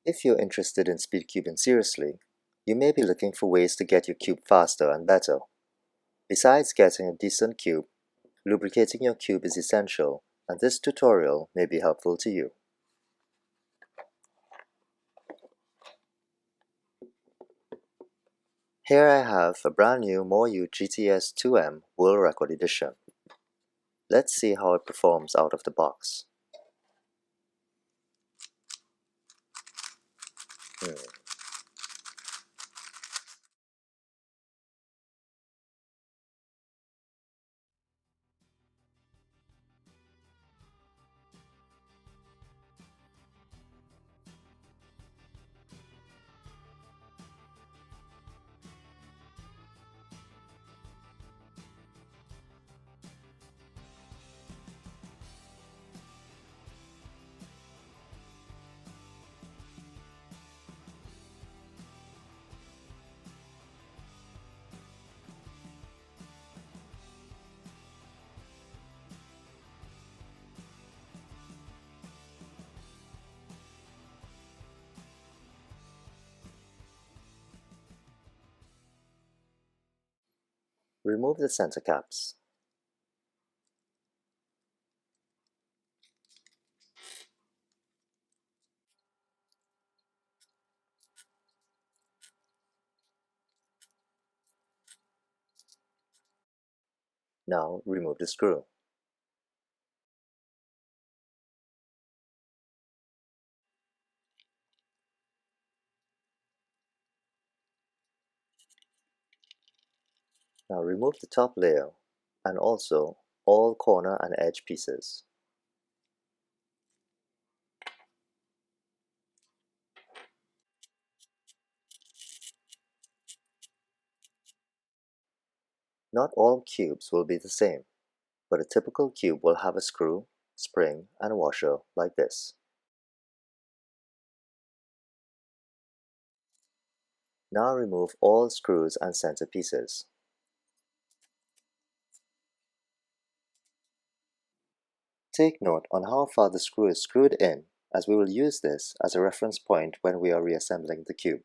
If you're interested in speed cubing seriously, you may be looking for ways to get your cube faster and better. Besides getting a decent cube, lubricating your cube is essential, and this tutorial may be helpful to you. Here I have a brand new Moyu GTS 2M World Record Edition. Let's see how it performs out of the box. Remove the center caps. Now remove the screw. Now remove the top layer and also all corner and edge pieces. Not all cubes will be the same, but a typical cube will have a screw, spring, and washer like this. Now remove all screws and center pieces. Take note on how far the screw is screwed in, as we will use this as a reference point when we are reassembling the cube.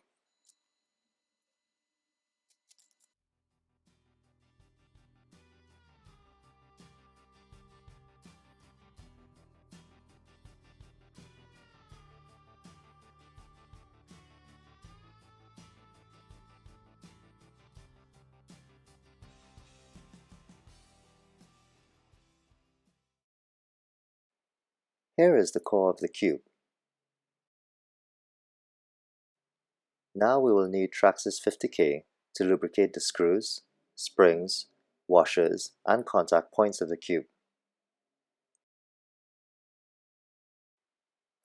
Here is the core of the cube. Now we will need Traxxas 50K to lubricate the screws, springs, washers, and contact points of the cube.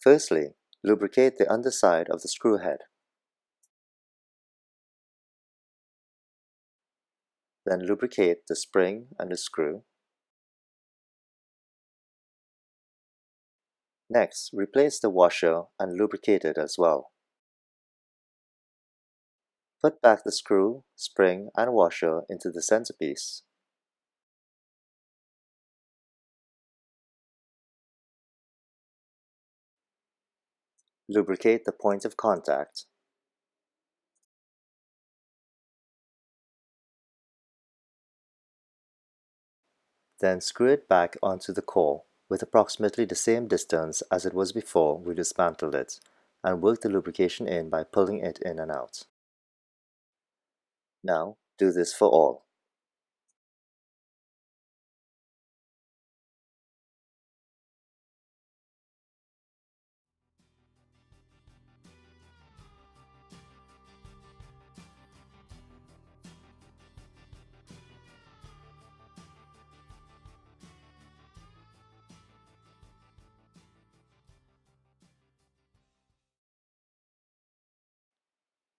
Firstly, lubricate the underside of the screw head. Then lubricate the spring and the screw. Next, replace the washer and lubricate it as well. Put back the screw, spring, and washer into the centerpiece. Lubricate the point of contact. Then screw it back onto the core with approximately the same distance as it was before we dismantled it, and work the lubrication in by pulling it in and out. Now, do this for all.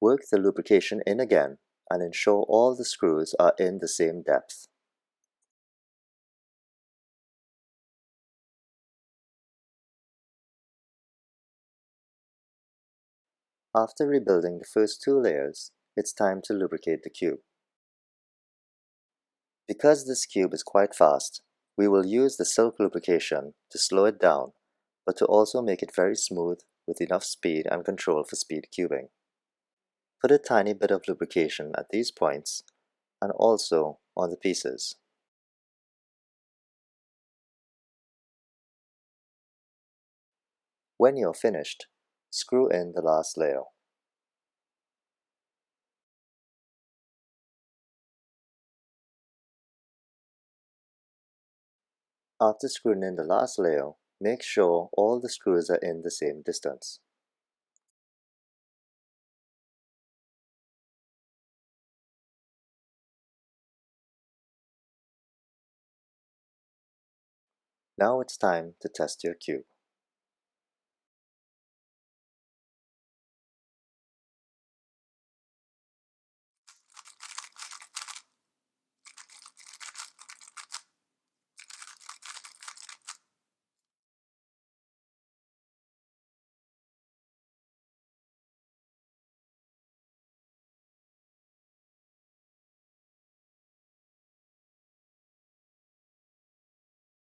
Work the lubrication in again and ensure all the screws are in the same depth. After rebuilding the first two layers, it's time to lubricate the cube. Because this cube is quite fast, we will use the silk lubrication to slow it down, but to also make it very smooth with enough speed and control for speed cubing. Put a tiny bit of lubrication at these points and also on the pieces. When you're finished, screw in the last layer. After screwing in the last layer, make sure all the screws are in the same distance. Now it's time to test your cube.